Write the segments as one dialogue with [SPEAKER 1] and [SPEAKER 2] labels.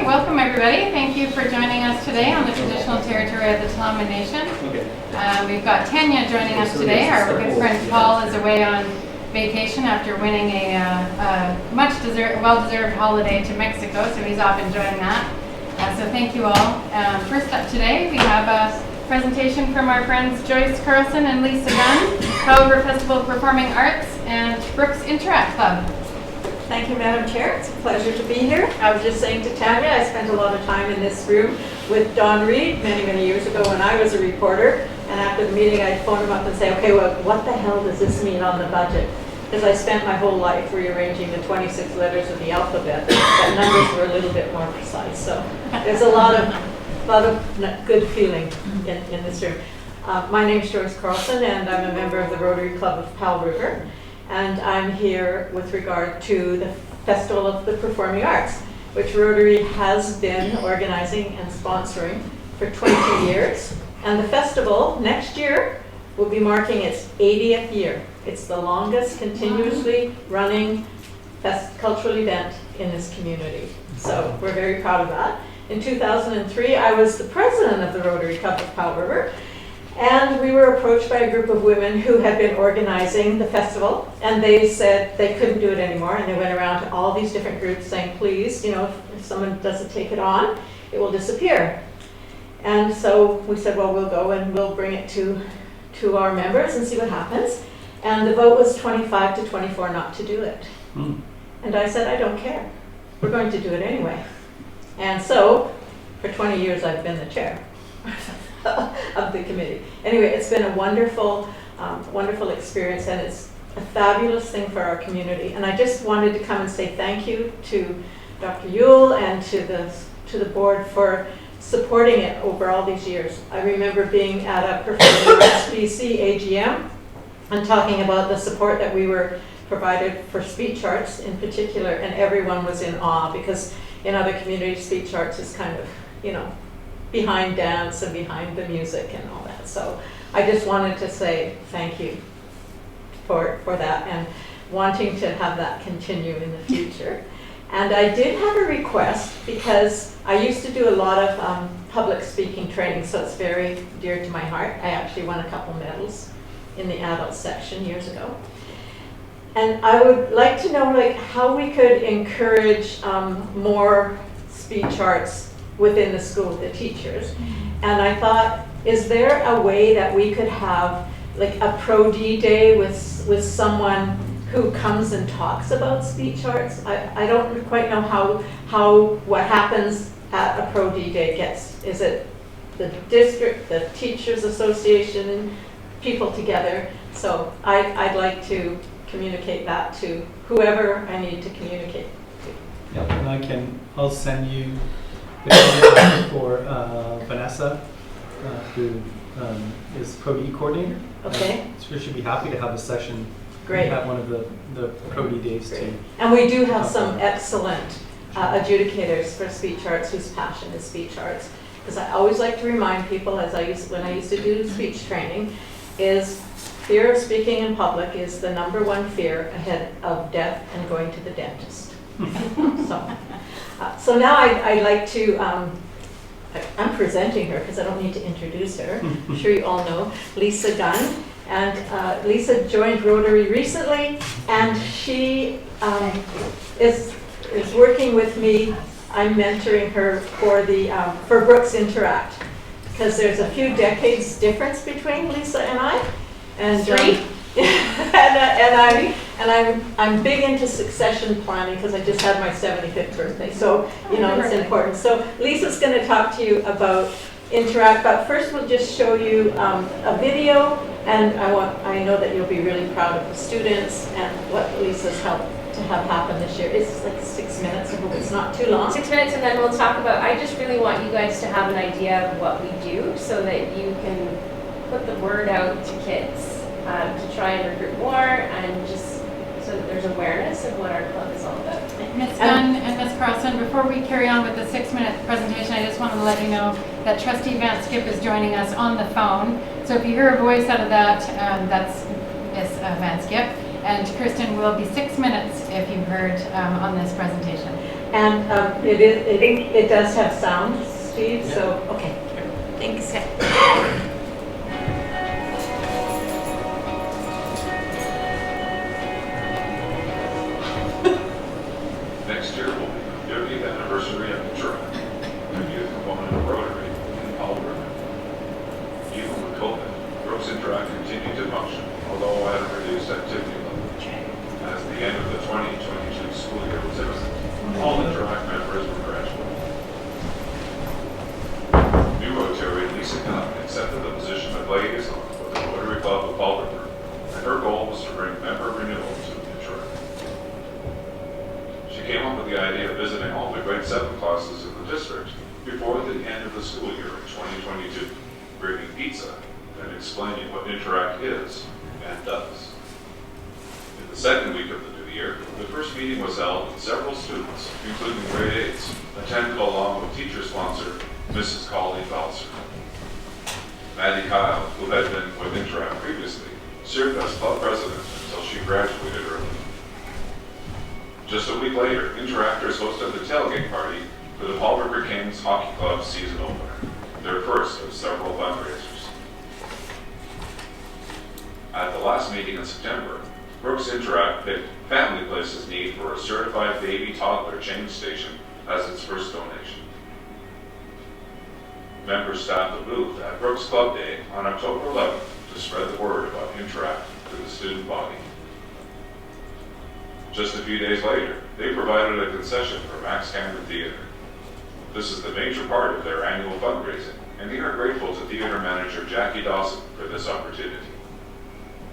[SPEAKER 1] welcome everybody. Thank you for joining us today on the traditional territory of the Tla'amin Nation. We've got Tanya joining us today. Our good friend Paul is away on vacation after winning a well-deserved holiday to Mexico, so he's off enjoying that. So thank you all. First up today, we have a presentation from our friends Joyce Carlson and Lisa Gunn, Powell Festival of Performing Arts, and Brooks Interact Club.
[SPEAKER 2] Thank you, Madam Chair. It's a pleasure to be here. I was just saying to Tanya, I spent a lot of time in this room with Don Reed many years ago when I was a reporter. And after the meeting, I'd phone him up and say, okay, well, what the hell does this mean on the budget? Because I spent my whole life rearranging the 26 letters of the alphabet. But numbers were a little bit more precise. So there's a lot of good feeling in this room. My name's Joyce Carlson, and I'm a member of the Rotary Club of Powell River. And I'm here with regard to the Festival of the Performing Arts, which Rotary has been organizing and sponsoring for 20 years. And the festival next year will be marking its 80th year. It's the longest continuously running cultural event in this community. So we're very proud of that. In 2003, I was the president of the Rotary Club of Powell River. And we were approached by a group of women who had been organizing the festival, and they said they couldn't do it anymore, and they went around to all these different groups saying, please, if someone doesn't take it on, it will disappear. And so we said, well, we'll go and we'll bring it to our members and see what happens. And the vote was 25 to 24 not to do it. And I said, I don't care. We're going to do it anyway. And so for 20 years, I've been the chair of the committee. Anyway, it's been a wonderful experience, and it's a fabulous thing for our community. And I just wanted to come and say thank you to Dr. Yule and to the board for supporting it over all these years. I remember being at a Performing Arts BC AGM and talking about the support that we were provided for speech arts in particular, and everyone was in awe because in other communities, speech arts is kind of, behind dance and behind the music and all that. So I just wanted to say thank you for that and wanting to have that continue in the future. And I did have a request because I used to do a lot of public speaking training, so it's very dear to my heart. I actually won a couple medals in the adult section years ago. And I would like to know how we could encourage more speech arts within the school with the teachers. And I thought, is there a way that we could have a Pro D day with someone who comes and talks about speech arts? I don't quite know how what happens at a Pro D day gets. Is it the district, the teachers association, people together? So I'd like to communicate that to whoever I need to communicate to.
[SPEAKER 3] Yeah, and I'll send you the contact for Vanessa, who is Pro D coordinator.
[SPEAKER 2] Okay.
[SPEAKER 3] So she'd be happy to have a session.
[SPEAKER 2] Great.
[SPEAKER 3] At one of the Pro D days too.
[SPEAKER 2] And we do have some excellent adjudicators for speech arts whose passion is speech arts. Because I always like to remind people, when I used to do speech training, is fear of speaking in public is the #1 fear ahead of death and going to the dentist. So now I'd like to, I'm presenting her because I don't need to introduce her. I'm sure you all know Lisa Gunn. And Lisa joined Rotary recently, and she is working with me. I'm mentoring her for Brooks Interact, because there's a few decades difference between Lisa and I. And
[SPEAKER 1] Three?
[SPEAKER 2] and I'm big into succession planning because I just had my 75th birthday, so it's important. So Lisa's going to talk to you about Interact, but first we'll just show you a video, and I know that you'll be really proud of the students and what Lisa's helped to have happen this year. It's 6 minutes. I hope it's not too long.
[SPEAKER 4] 6 minutes, and then we'll talk about. I just really want you guys to have an idea of what we do, so that you can put the word out to kids to try and recruit more, and just so that there's awareness of what our club is all about.
[SPEAKER 1] Ms. Gunn and Ms. Carlson, before we carry on with the 6-minute presentation, I just wanted to let you know that Trustee Van Skip is joining us on the phone. So if you hear a voice out of that, that's Ms. Van Skip. And Kristen will be 6 minutes if you heard on this presentation.
[SPEAKER 2] And it does have sound, Steve, so, okay. Thanks.
[SPEAKER 5] Next year will be the 50th anniversary of the track, the youth component of Rotary in Alberta. Even with COVID, Brooks Interact continued to function, although at a reduced activity level. As the end of the 2022 school year was imminent, all Interact members were graduating. New Rotarian Lisa Gunn accepted the position of liaison with the Rotary Club of Alderburgh, and her goal was to bring member renewal to Interact. She came up with the idea of visiting all the grade 7 classes in the district before the end of the school year in 2022, bringing pizza and explaining what Interact is and does. In the second week of the new year, the first meeting was held and several students, including grade 8s, attended along with teacher sponsor Mrs. Colleen Balser. Maddie Kyle, who had been with Interact previously, served as club president until she graduated early. Just a week later, Interactors hosted the tailgate party for the Paul River Kings Hockey Club season opener, their first of several fundraisers. At the last meeting in September, Brooks Interact picked Family Place's need for a certified baby toddler change station as its first donation. Members staffed a booth at Brooks Club Day on October 11th to spread the word about Interact to the student body. Just a few days later, they provided a concession for Max Cameron Theatre. This is the major part of their annual fundraising, and they are grateful to theater manager Jackie Dawson for this opportunity.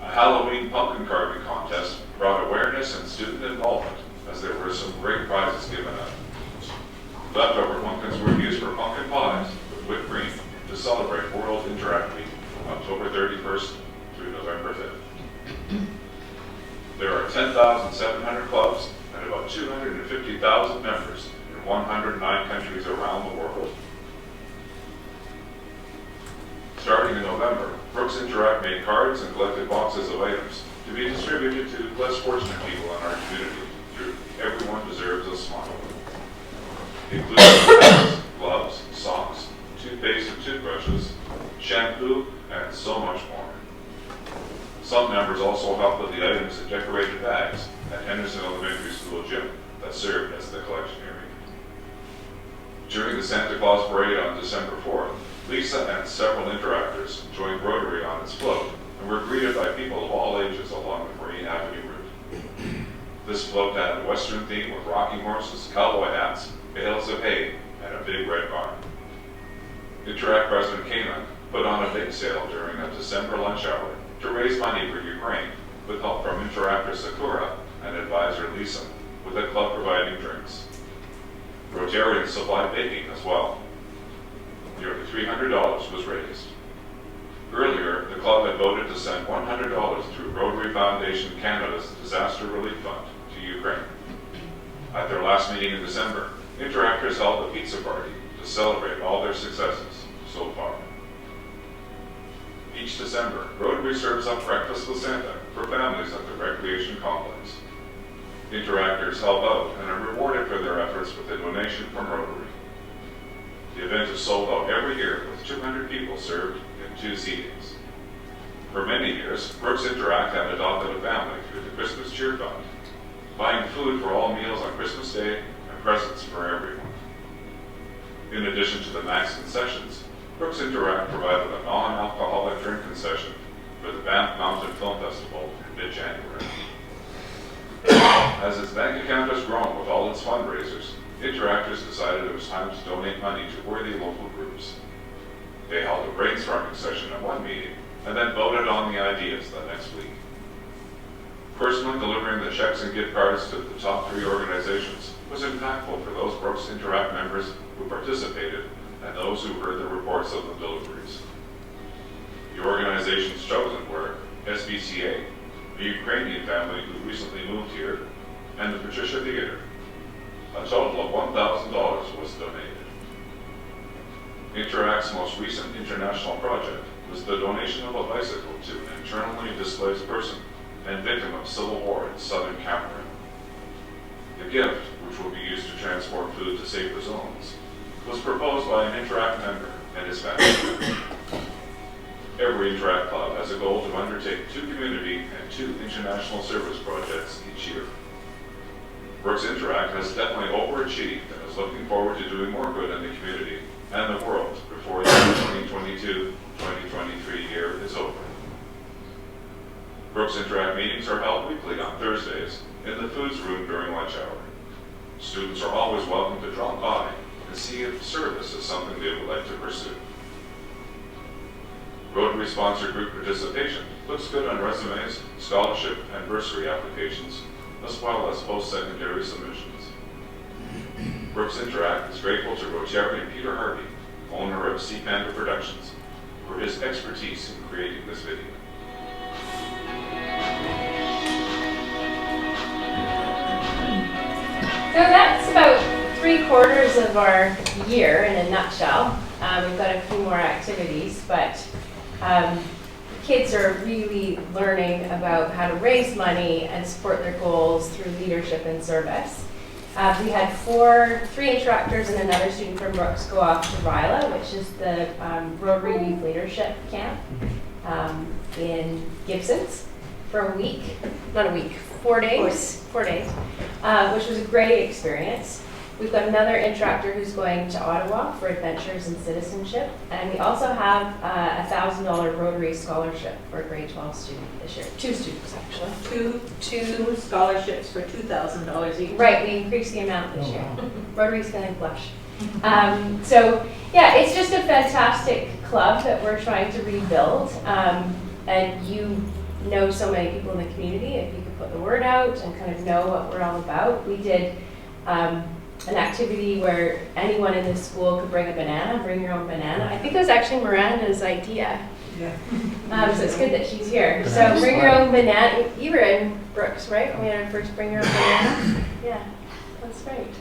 [SPEAKER 5] A Halloween pumpkin carving contest brought awareness and student involvement, as there were some great prizes given out. Leftover pumpkins were used for pumpkin pies with whipped cream to celebrate World Interact Week, October 31st through November 5th. There are 10,700 clubs and about 250,000 members in 109 countries around the world. Starting in November, Brooks Interact made cards and collected boxes of items to be distributed to less fortunate people in our community through Everyone Deserves a Smile, including hats, gloves, socks, toothpaste and toothbrushes, shampoo, and so much more. Some members also helped with the items in decorated bags at Henderson Elementary School gym that served as the collection area. During the Santa Claus Parade on December 4th, Lisa and several Interactors joined Rotary on its float and were greeted by people of all ages along the Marine Avenue route. This float had a Western theme with rocking horses, cowboy hats, bales of hay, and a big red barn. Interact President Kamen put on a big sale during a December lunch hour to raise money for Ukraine with help from Interactor Sakura and advisor Lisa, with the club providing drinks. Rotarians supplied baking as well. Nearly $300 was raised. Earlier, the club had voted to send $100 through Rotary Foundation Canada's Disaster Relief Fund to Ukraine. At their last meeting in December, Interactors held a pizza party to celebrate all their successes so far. Each December, Rotary serves up breakfast with Santa for families at the recreation complex. Interactors help out and are rewarded for their efforts with a donation from Rotary. The event is sold out every year with 200 people served in 2 seatings. For many years, Brooks Interact had adopted a family through the Christmas Cheer Fund, buying food for all meals on Christmas Day and presents for everyone. In addition to the Max concessions, Brooks Interact provided a non-alcoholic drink concession for the Banff Mountain Film Festival in mid-January. As its bank account has grown with all its fundraisers, Interactors decided it was time to donate money to worthy local groups. They held a brainstorming session at one meeting and then voted on the ideas the next week. Personally delivering the checks and gift cards to the top 3 organizations was impactful for those Brooks Interact members who participated and those who heard the reports of the deliveries. The organizations chosen were SBCA, a Ukrainian family who recently moved here, and the Patricia Theatre. A total of $1,000 was donated. Interact's most recent international project was the donation of a bicycle to an internally displaced person and victim of civil war in southern Cameroon. The gift, which will be used to transform transport food to safer zones was proposed by an Interact member and his family. Every Interact club has a goal to undertake 2 community and 2 international service projects each year. Brooks Interact has definitely overachieved and is looking forward to doing more good in the community and the world before the 2022-2023 year is over. Brooks Interact meetings are held weekly on Thursdays in the foods room during lunch hour. Students are always welcome to drop by and see if service is something they would like to pursue. Rotary sponsored group participation looks good on resumes, scholarship, and bursary applications, as well as post-secondary submissions. Brooks Interact is grateful to Rotarian Peter Harvey, owner of Sea Panda Productions, for his expertise in creating this video.
[SPEAKER 4] So that's about 3/4 of our year in a nutshell. We've got a few more activities, but kids are really learning about how to raise money and support their goals through leadership and service. We had 3 interactors and another student from Brooks go off to RILA, which is the Rotary Youth Leadership Camp in Gibsons for a week, not a week, 4 days, 4 days, which was a great experience. We've got another interactor who's going to Ottawa for Adventures in Citizenship, and we also have a $1,000 Rotary scholarship for a grade 12 student this year. 2 students, actually.
[SPEAKER 2] Two scholarships for $2,000 each.
[SPEAKER 4] Right, we increased the amount this year. Rotary's feeling blush. So, yeah, it's just a fantastic club that we're trying to rebuild, and you know so many people in the community. If you could put the word out and kind of know what we're all about. We did an activity where anyone in this school could bring a banana, bring your own banana. I think it was actually Miranda's idea.
[SPEAKER 2] Yeah.
[SPEAKER 4] So it's good that she's here. So bring your own banana. You were in Brooks, right? When we had our first bring your own banana. Yeah, that's right.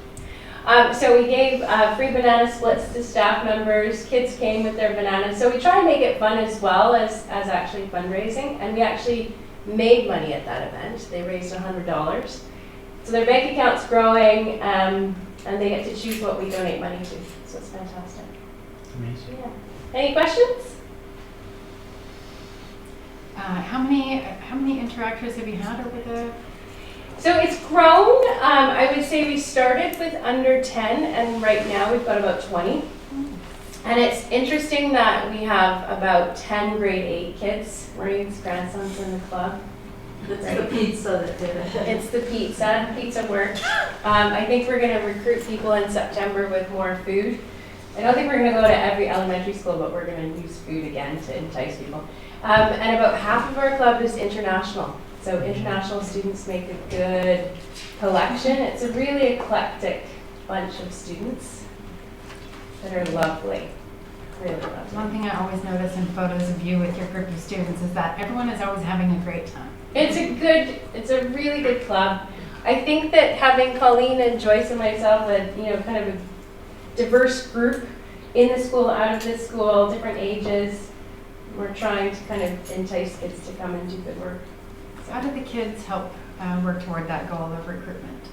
[SPEAKER 4] So we gave free banana splits to staff members. Kids came with their bananas. So we try and make it fun as well as actually fundraising. And we actually made money at that event. They raised $100. So their bank account's growing, and they get to choose what we donate money to. So it's fantastic.
[SPEAKER 3] Amazing.
[SPEAKER 4] Yeah. Any questions?
[SPEAKER 1] How many interactors have you had over the?
[SPEAKER 4] So it's grown. I would say we started with under 10, and right now we've got about 20. And it's interesting that we have about 10 grade 8 kids. Maureen's grandson's in the club.
[SPEAKER 2] It's the pizza that did it.
[SPEAKER 4] It's the pizza. Pizza works. I think we're going to recruit people in September with more food. I don't think we're going to go to every elementary school, but we're going to use food again to entice people. And about half of our club is international. So international students make a good collection. It's a really eclectic bunch of students that are lovely. Really lovely.
[SPEAKER 1] One thing I always notice in photos of you with your group of students is that everyone is always having a great time.
[SPEAKER 4] It's a really good club. I think that having Colleen and Joyce and myself, kind of a diverse group in the school, out of this school, different ages, we're trying to kind of entice kids to come and do good work.
[SPEAKER 1] So how do the kids help work toward that goal of recruitment?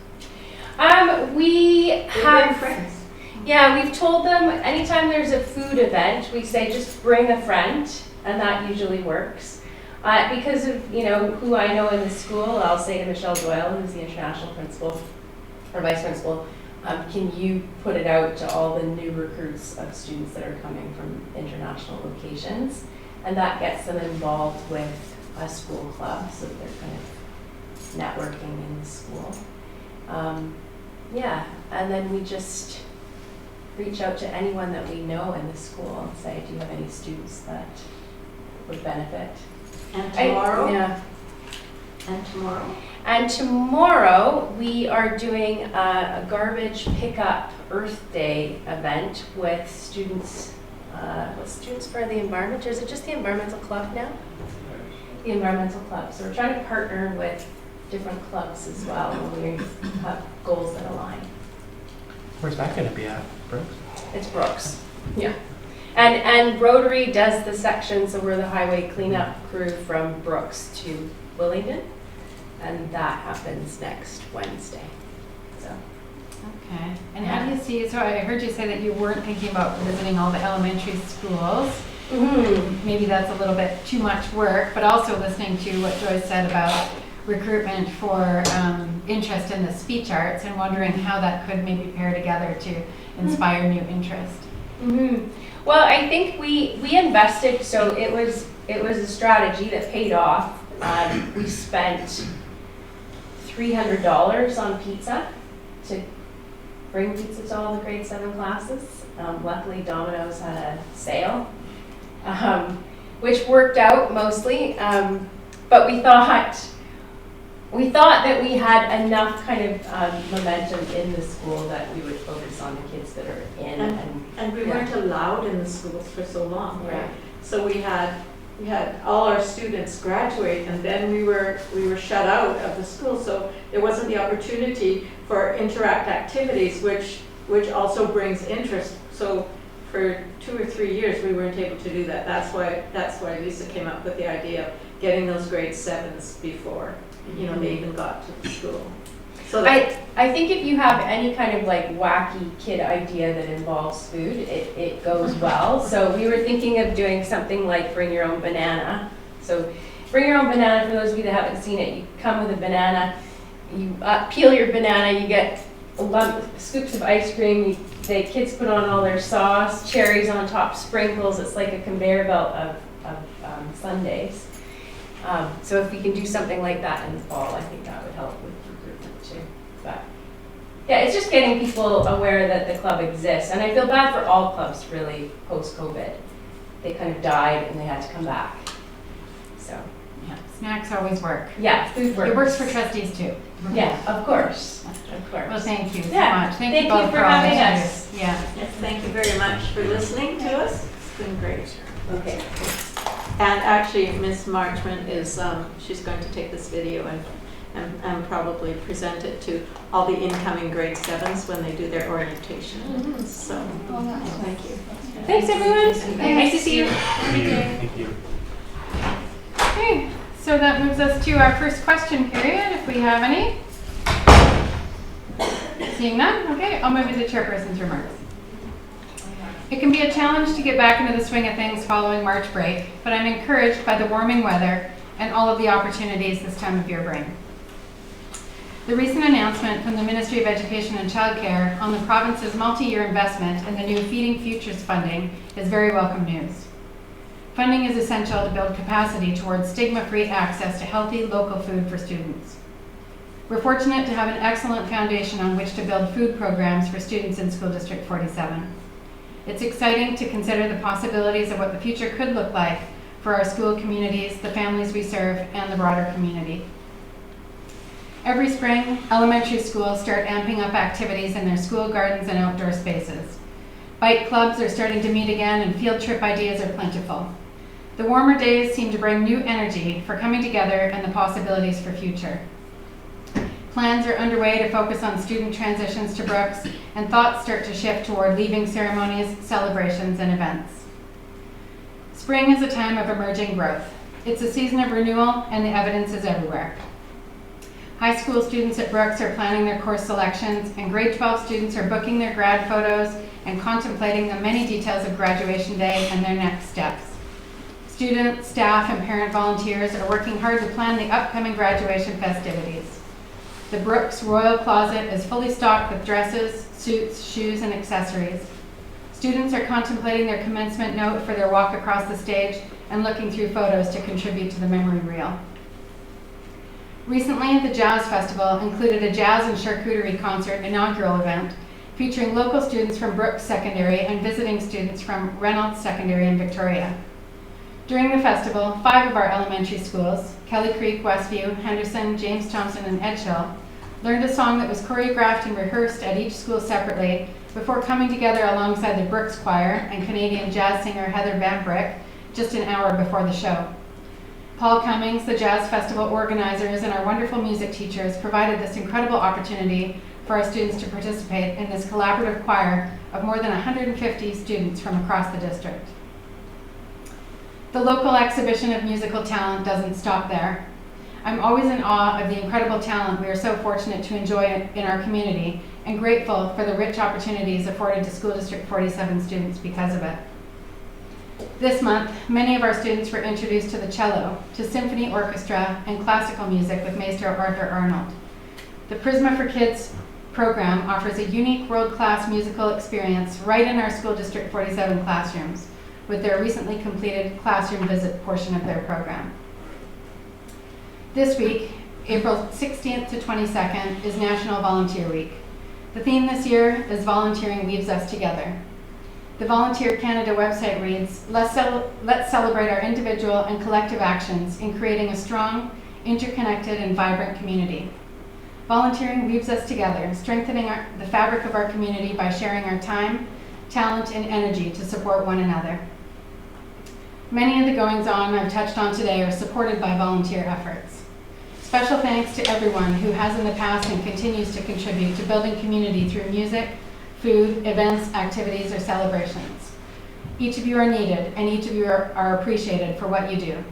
[SPEAKER 2] They're friends.
[SPEAKER 4] Yeah, we've told them anytime there's a food event, we say just bring a friend, and that usually works. Because of who I know in the school, I'll say to Michelle Doyle, who's the international principal or vice principal, can you put it out to all the new recruits of students that are coming from international locations? And that gets them involved with a school club, so they're kind of networking in the school. And then we just reach out to anyone that we know in the school and say, do you have any students that would benefit?
[SPEAKER 2] And tomorrow?
[SPEAKER 4] And tomorrow we are doing a garbage pickup Earth Day event with students, students for the environment. Or is it just the environmental club now? The environmental club. So we're trying to partner with different clubs as well when we have goals that align.
[SPEAKER 3] Where's that going to be at, Brooks?
[SPEAKER 4] It's Brooks. Yeah. And Rotary does the section, so we're the highway cleanup crew from Brooks to Willingdon, and that happens next Wednesday. So.
[SPEAKER 1] Okay. And
[SPEAKER 4] Yeah.
[SPEAKER 1] see, so I heard you say that you weren't thinking about visiting all the elementary schools. Maybe that's a little bit too much work, but also listening to what Joyce said about recruitment for interest in the speech arts and wondering how that could maybe pair together to inspire new interest.
[SPEAKER 4] Well, I think we invested, so it was a strategy that paid off. We spent $300 on pizza to bring pizza to all the grade 7 classes. Luckily, Domino's had a sale, which worked out mostly. But we thought that we had enough kind of momentum in the school that we would focus on the kids that are in.
[SPEAKER 2] And we weren't allowed in the schools for so long, right?
[SPEAKER 4] Yeah.
[SPEAKER 2] So we had all our students graduate, and then we were shut out of the school. So there wasn't the opportunity for interact activities, which also brings interest. So for 2 or 3 years, we weren't able to do that. That's why Lisa came up with the idea of getting those grade 7s before they even got to the school. So
[SPEAKER 4] I think if you have any kind of like wacky kid idea that involves food, it goes well. So we were thinking of doing something like bring your own banana. So bring your own banana, for those of you that haven't seen it, you come with a banana, you peel your banana, you get scoops of ice cream, the kids put on all their sauce, cherries on top, sprinkles. It's like a conveyor belt of sundaes. So if we can do something like that in the fall, I think that would help with recruitment too. But yeah, it's just getting people aware that the club exists. And I feel bad for all clubs really post-COVID. They kind of died and they had to come back. So
[SPEAKER 1] Yeah, snacks always work.
[SPEAKER 4] yeah, food works.
[SPEAKER 1] It works for trustees too.
[SPEAKER 4] Yeah, of course. Of course.
[SPEAKER 1] Well, thank you so
[SPEAKER 4] Yeah,
[SPEAKER 1] much.
[SPEAKER 4] thank
[SPEAKER 1] you
[SPEAKER 4] you
[SPEAKER 1] both
[SPEAKER 4] for
[SPEAKER 1] all
[SPEAKER 4] having
[SPEAKER 1] that you
[SPEAKER 4] us.
[SPEAKER 1] do. Yeah.
[SPEAKER 2] yes, thank you very much for listening to us. It's been great.
[SPEAKER 4] Okay.
[SPEAKER 2] And actually, Miss Marchman is she's going to take this video and probably present it to all the incoming grade 7s when they do their orientation. So thank you.
[SPEAKER 4] Thanks, everyone. Nice to see you.
[SPEAKER 3] Thank you.
[SPEAKER 1] Okay, so that moves us to our first question period, if we have any. Seeing none, okay, I'll move into chairperson's remarks. It can be a challenge to get back into the swing of things following March break, but I'm encouraged by the warming weather and all of the opportunities this time of year bring. The recent announcement from the Ministry of Education and Childcare on the province's multi-year investment in the new Feeding Futures funding is very welcome news. Funding is essential to build capacity towards stigma-free access to healthy local food for students. We're fortunate to have an excellent foundation on which to build food programs for students in School District 47. It's exciting to consider the possibilities of what the future could look like for our school communities, the families we serve, and the broader community. Every spring, elementary schools start amping up activities in their school gardens and outdoor spaces. Bike clubs are starting to meet again, and field trip ideas are plentiful. The warmer days seem to bring new energy for coming together and the possibilities for future. Plans are underway to focus on student transitions to Brooks, and thoughts start to shift toward leaving ceremonies, celebrations, and events. Spring is a time of emerging growth. It's a season of renewal, and the evidence is everywhere. High school students at Brooks are planning their course selections, and grade 12 students are booking their grad photos and contemplating the many details of graduation day and their next steps. Students, staff, and parent volunteers are working hard to plan the upcoming graduation festivities. The Brooks Royal Closet is fully stocked with dresses, suits, shoes, and accessories. Students are contemplating their commencement note for their walk across the stage and looking through photos to contribute to the memory reel. Recently, the Jazz Festival included a jazz and charcuterie concert inaugural event featuring local students from Brooks Secondary and visiting students from Reynolds Secondary in Victoria. During the festival, 5 of our elementary schools, Kelly Creek, Westview, Henderson, James Thompson, and Edgehill, learned a song that was choreographed and rehearsed at each school separately before coming together alongside the Brooks Choir and Canadian jazz singer Heather Van Brick just an hour before the show. Paul Cummings, the Jazz Festival organizers, and our wonderful music teachers provided this incredible opportunity for our students to participate in this collaborative choir of more than 150 students from across the district. The local exhibition of musical talent doesn't stop there. I'm always in awe of the incredible talent we are so fortunate to enjoy in our community and grateful for the rich opportunities afforded to School District 47 students because of it. This month, many of our students were introduced to the cello, to symphony orchestra, and classical music with Maestro Arthur Arnold. The Prisma for Kids program offers a unique world-class musical experience right in our School District 47 classrooms with their recently completed classroom visit portion of their program. This week, April 16th to 22nd, is National Volunteer Week. The theme this year is Volunteering Weaves Us Together. The Volunteer Canada website reads, let's celebrate our individual and collective actions in creating a strong, interconnected, and vibrant community. Volunteering weaves us together, strengthening the fabric of our community by sharing our time, talent, and energy to support one another. Many of the goings-on I've touched on today are supported by volunteer efforts. Special thanks to everyone who has in the past and continues to contribute to building community through music, food, events, activities, or celebrations. Each of you are needed, and each of you are appreciated for what you do.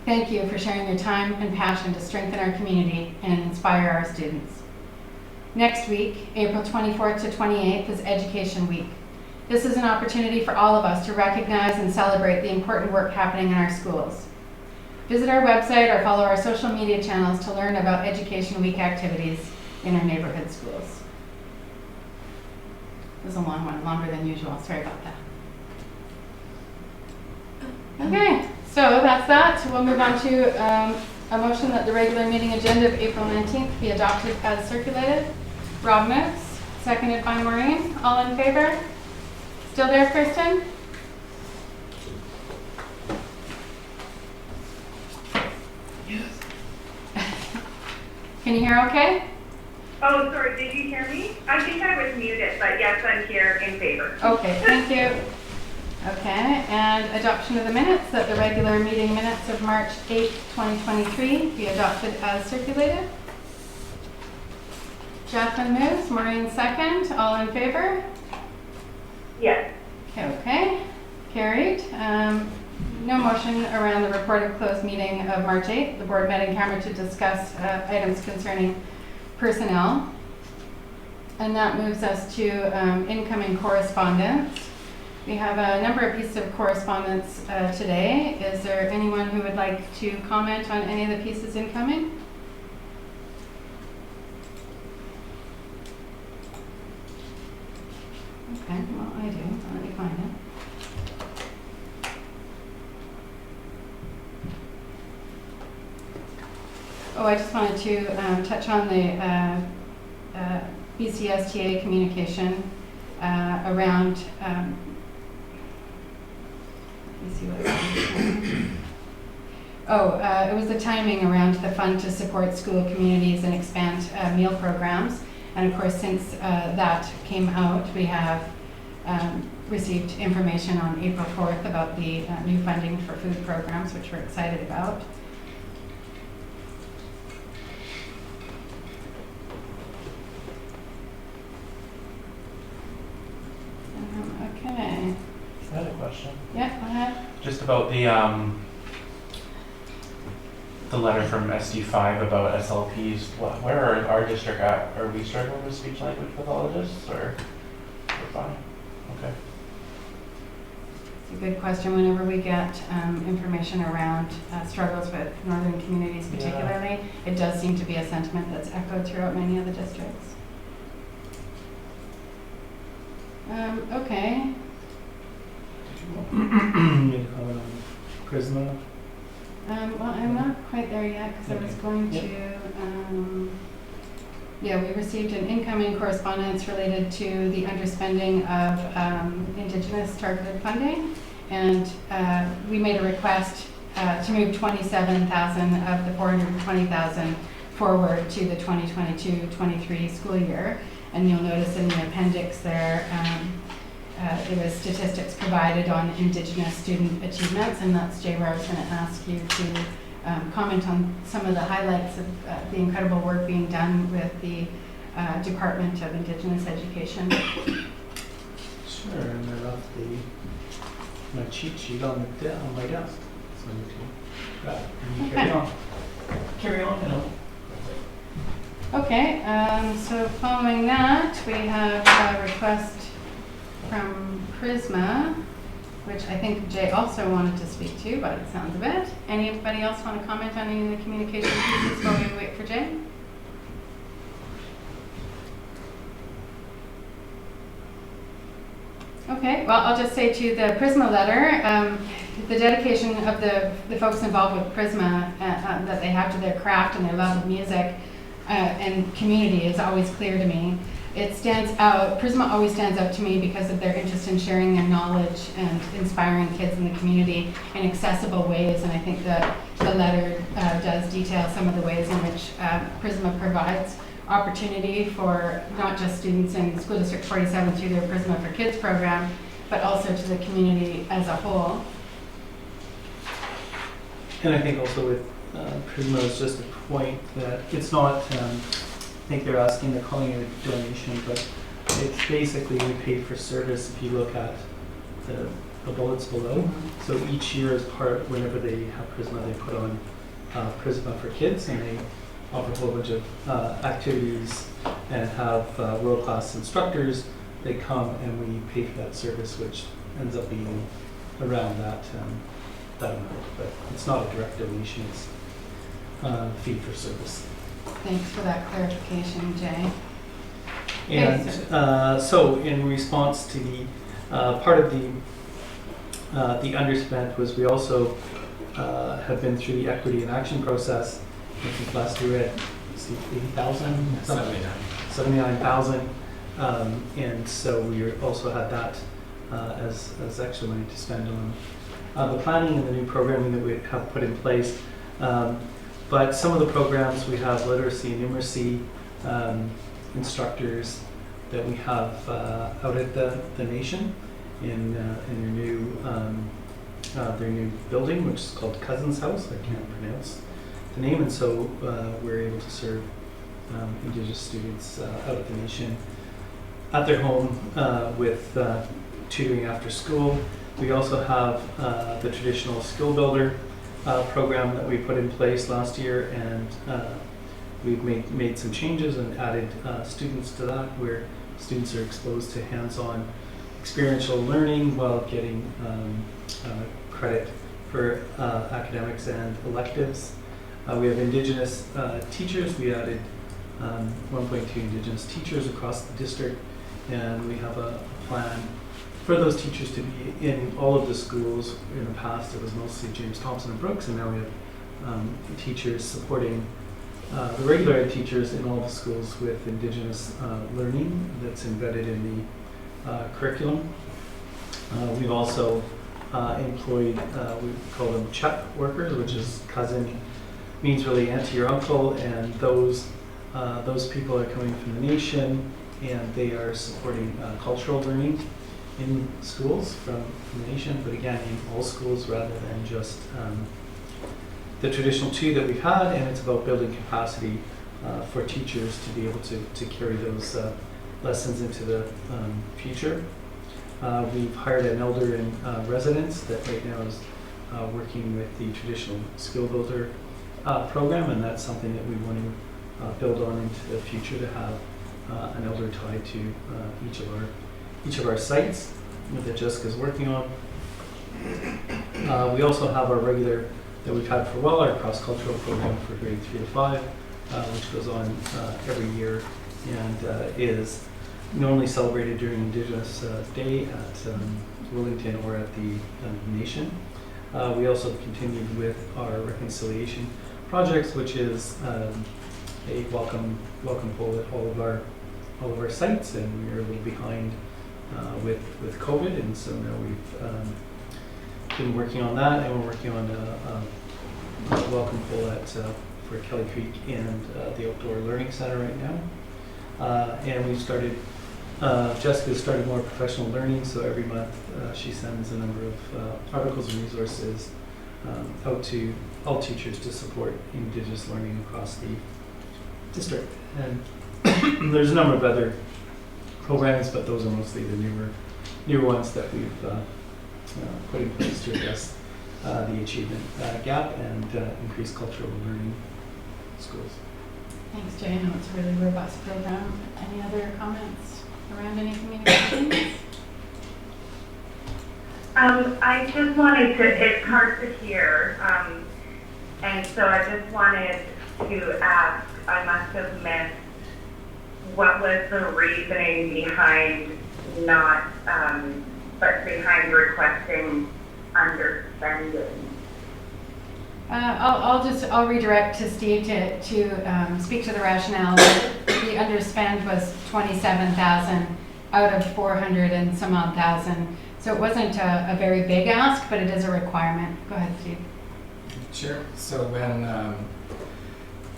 [SPEAKER 1] Thank you for sharing your time and passion to strengthen our community and inspire our students. Next week, April 24th to 28th, is Education Week. This is an opportunity for all of us to recognize and celebrate the important work happening in our schools. Visit our website or follow our social media channels to learn about Education Week activities in our neighborhood schools. It was a long one, longer than usual. Sorry about that. Okay, so that's that. We'll move on to a motion that the regular meeting agenda of April 19th be adopted as circulated. Rob moves, seconded by Maureen. All in favor? Still there, Kristen?
[SPEAKER 6] Yes.
[SPEAKER 1] Can you hear okay?
[SPEAKER 6] Oh, sorry, did you hear me? I think I was muted, but yes, I'm here in favor.
[SPEAKER 1] Okay, thank you. Okay, and adoption of the minutes, that the regular meeting minutes of March 8th, 2023 be adopted as circulated. Jacqueline moves, Maureen second, all in favor?
[SPEAKER 6] Yes.
[SPEAKER 1] Okay, carried. No motion around the reported closed meeting of March 8th. The board met in camera to discuss items concerning personnel. And that moves us to incoming correspondence. We have a number of pieces of correspondence today. Is there anyone who would like to comment on any of the pieces incoming? Okay, well, I do. Let me find it. Oh, I just wanted to touch on the BCSTA communication around, let me see what it was. It was the timing around the fund to support school communities and expand meal programs. And of course, since that came out, we have received information on April 4th about the new funding for food programs, which we're excited about. Okay.
[SPEAKER 7] I had a question.
[SPEAKER 1] Yeah, go ahead.
[SPEAKER 7] Just about the letter from SD5 about SLPs. Where are our district at? Are we struggling with speech language pathologists, or we're fine? Okay.
[SPEAKER 1] It's a good question. Whenever we get information around struggles with northern communities particularly, it does seem to be a sentiment that's echoed throughout many of the districts. Okay.
[SPEAKER 3] You need to comment on Prisma?
[SPEAKER 1] Well, I'm not quite there yet because I was going to, yeah, we received an incoming correspondence related to the underspending of Indigenous targeted funding, and we made a request to move 27,000 of the 420,000 forward to the 2022-23 school year. And you'll notice in the appendix there, there was statistics provided on Indigenous student achievements, and that's Jay where I was going to ask you to comment on some of the highlights of the incredible work being done with the Department of Indigenous Education.
[SPEAKER 3] Sure, and I left my cheat sheet on my desk. So you can carry on. carry on, you know.
[SPEAKER 1] Okay, so following that, we have a request from Prisma, which I think Jay also wanted to speak to, by the sounds of it. Anybody else want to comment on any of the communication pieces while we wait for Jay? Okay, well, I'll just say to the Prisma letter, the dedication of the folks involved with Prisma that they have to their craft and their love of music and community is always clear to me. It stands out, Prisma always stands out to me because of their interest in sharing their knowledge and inspiring kids in the community in accessible ways, and I think that the letter does detail some of the ways in which Prisma provides opportunity for not just students in School District 47 through their Prisma for Kids program, but also to the community as a whole.
[SPEAKER 3] And I think also with Prisma is just a point that it's not, I think they're calling it a donation, but it's basically we pay for service if you look at the bullets below. So each year as part, whenever they have Prisma, they put on Prisma for Kids, and they offer a whole bunch of activities and have world-class instructors. They come and we pay for that service, which ends up being around that amount. But it's not a direct donation, it's fee for service.
[SPEAKER 1] Thanks for that clarification, Jay.
[SPEAKER 3] And so in response to the part of the underspent was we also have been through the equity and action process. I think last year we had 80,000, 79,000, and so we also had that as extra money to spend on the planning and the new programming that we have put in place. But some of the programs we have literacy and numeracy instructors that we have out at the nation in their new building, which is called Cousins House. I can't pronounce the name, and so we're able to serve Indigenous students out at the nation at their home with tutoring after school. We also have the traditional skill builder program that we put in place last year, and we've made some changes and added students to that, where students are exposed to hands-on experiential learning while getting credit for academics and electives. We have Indigenous teachers. We added 1.2 Indigenous teachers across the district, and we have a plan for those teachers to be in all of the schools. In the past, it was mostly James Thompson and Brooks, and now we have teachers supporting the regular ed teachers in all the schools with Indigenous learning that's embedded in the curriculum. We've also employed, we call them CHUP workers, which is cousin, means really auntie or uncle, and those people are coming from the nation, and they are supporting cultural learning in schools from the nation, but again in all schools rather than just the traditional two that we've had, and it's about building capacity for teachers to be able to carry those lessons into the future. We've hired an elder in residence that right now is working with the traditional skill builder program, and that's something that we want to build on into the future, to have an elder tied to each of our sites that Jessica's working on. We also have our regular that we've had for a while, our cross-cultural program for grade 3 to 5, which goes on every year and is normally celebrated during Indigenous Day at Wellington or at the Nation. We also continued with our reconciliation projects, which is a welcome poll at all of our sites, and we were a little behind with COVID, and so now we've been working on that, and we're working on a welcome poll for Kelly Creek and the Outdoor Learning Center right now. And we've started, Jessica started more professional learning, so every month she sends a number of articles and resources out to all teachers to support Indigenous learning across the district. And there's a number of other programs, but those are mostly the newer ones that we've put in place to address the achievement gap and increase cultural learning schools.
[SPEAKER 1] Thanks, Jay. I know it's a really robust program. Any other comments around any communications?
[SPEAKER 6] I just wanted to, it's hard to hear, and so I just wanted to ask, I must have missed, what was the reasoning behind not, but behind requesting underspending?
[SPEAKER 1] I'll redirect to Steve to speak to the rationale. The underspend was 27,000 out of 400 and some odd thousand. So it wasn't a very big ask, but it is a requirement. Go ahead, Steve.
[SPEAKER 8] Sure. So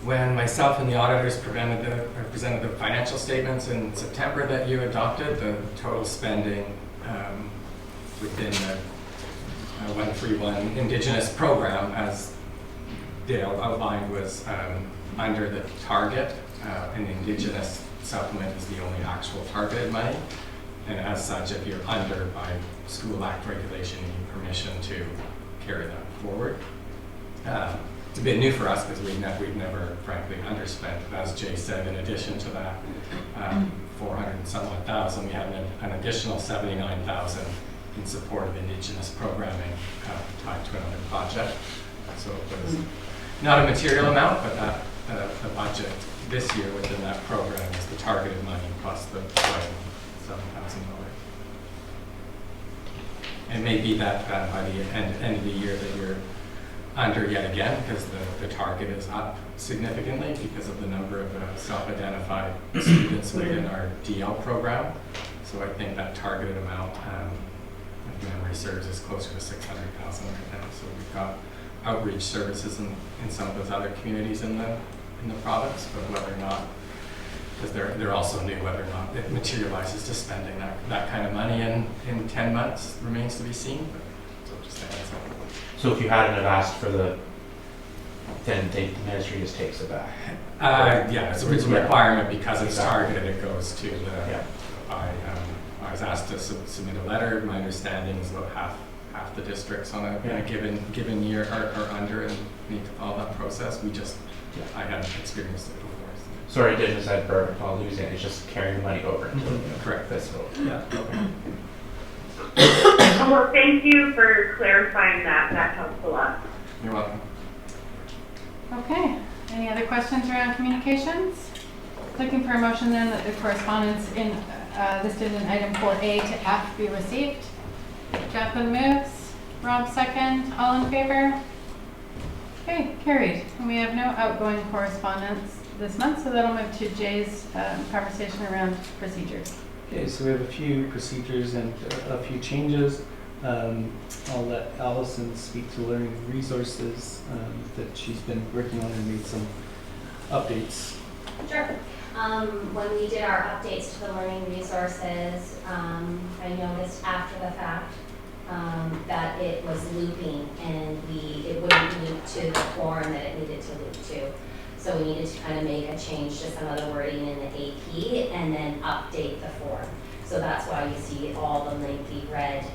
[SPEAKER 8] when myself and the auditors presented the financial statements in September that you adopted, the total spending within the 131 Indigenous program, as Dale outlined, was under the target. And the Indigenous supplement is the only actual targeted money. And as such, if you're under by School Act regulation, you need permission to carry that forward. It's a bit new for us because we've never, frankly, underspent. As Jay said, in addition to that 400 and some odd thousand, we have an additional 79,000 in support of Indigenous programming tied to another project. So it was not a material amount, but that the budget this year within that program is the targeted money plus the $7,000. It may be that by the end of the year that you're under yet again, because the target is up significantly because of the number of self-identified students within our DL program. So I think that targeted amount, if memory serves, is closer to 600,000 right now. So we've got outreach services in some of those other communities in the province, but whether or not, because they're also new, whether or not it materializes to spending that kind of money in 10 months remains to be seen. But, so just that.
[SPEAKER 7] So if you hadn't have asked for then the ministry just takes it back.
[SPEAKER 8] Yeah, it's a requirement because it's targeted. It goes to the.
[SPEAKER 7] Yeah.
[SPEAKER 8] I was asked to submit a letter. My understanding is about half the districts on in a given year are under and need to follow that process. I hadn't experienced it before. So.
[SPEAKER 7] Sorry, I didn't decide for Paul losing it. It's just carrying the money over until
[SPEAKER 8] correct
[SPEAKER 7] fiscal.
[SPEAKER 8] Yeah. Okay.
[SPEAKER 6] Well, thank you for clarifying that. That helps a lot.
[SPEAKER 8] You're welcome.
[SPEAKER 1] Okay. Any other questions around communications? Looking for a motion then that the correspondence listed in item 4A to F be received. Jacqueline moves. Rob second. All in favor? Okay, carried. And we have no outgoing correspondence this month, so that'll move to Jay's conversation around procedures.
[SPEAKER 3] Okay, so we have a few procedures and a few changes. I'll let Allison speak to learning resources that she's been working on and made some updates.
[SPEAKER 9] Sure. When we did our updates to the learning resources, I noticed after the fact that it was looping and it wouldn't loop to the form that it needed to loop to. So we needed to kind of make a change to some of the wording in the AP and then update the form. So that's why you see all the lengthy red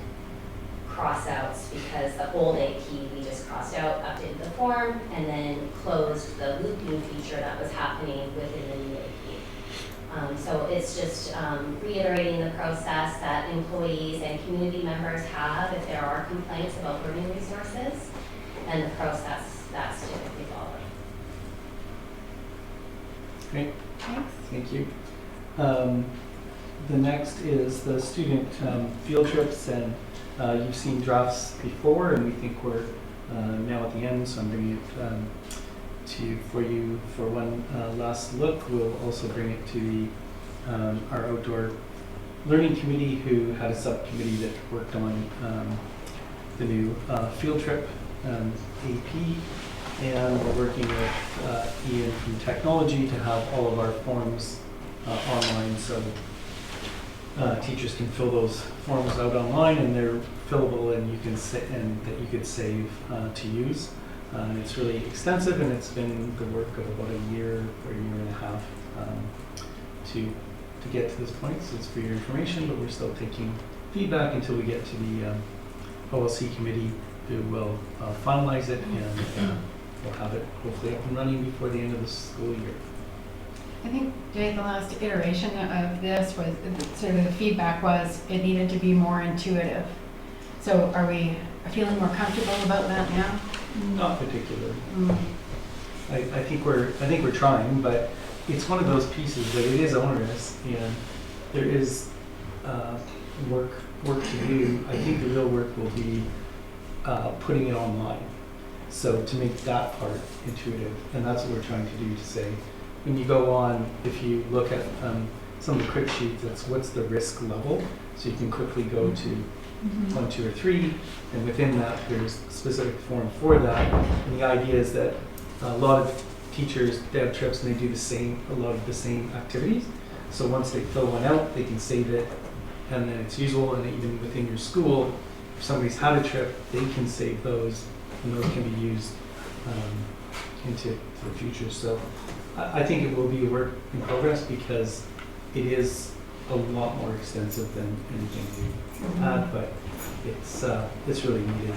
[SPEAKER 9] crossouts, because the old AP we just crossed out, updated the form, and then closed the looping feature that was happening within the new AP. So it's just reiterating the process that employees and community members have if there are complaints about learning resources, and the process that's typically followed.
[SPEAKER 3] Great.
[SPEAKER 1] Thanks.
[SPEAKER 3] Thank you. The next is the student field trips, and you've seen drafts before, and we think we're now at the end, so I'm bringing it for you for one last look. We'll also bring it to our outdoor learning committee, who had a subcommittee that worked on the new field trip AP, and we're working with Ian from technology to have all of our forms online, so teachers can fill those forms out online, and they're fillable, and you can that you could save to use. It's really extensive, and it's been the work of about a year or a year and a half to get to this point. So it's for your information, but we're still taking feedback until we get to the OLC committee, who will finalize it and we'll have it hopefully up and running before the end of the school year.
[SPEAKER 1] I think, Jay, the last iteration of this was, sort of the feedback was it needed to be more intuitive. So are we feeling more comfortable about that now?
[SPEAKER 3] Not particularly.
[SPEAKER 1] Mm.
[SPEAKER 3] I think we're trying, but it's one of those pieces that it is onerous and there is work to do. I think the real work will be putting it online. So to make that part intuitive, and that's what we're trying to do, to say, when you go on, if you look at some of the crib sheets, that's what's the risk level. So you can quickly go to 1, 2, or 3, and within that there's a specific form for that. And the idea is that a lot of teachers, they have trips and they do a lot of the same activities. So once they fill one out, they can save it, and then it's usable. And even within your school, if somebody's had a trip, they can save those, and those can be used into the future. So I think it will be a work in progress because it is a lot more extensive than anything we've had, but it's really needed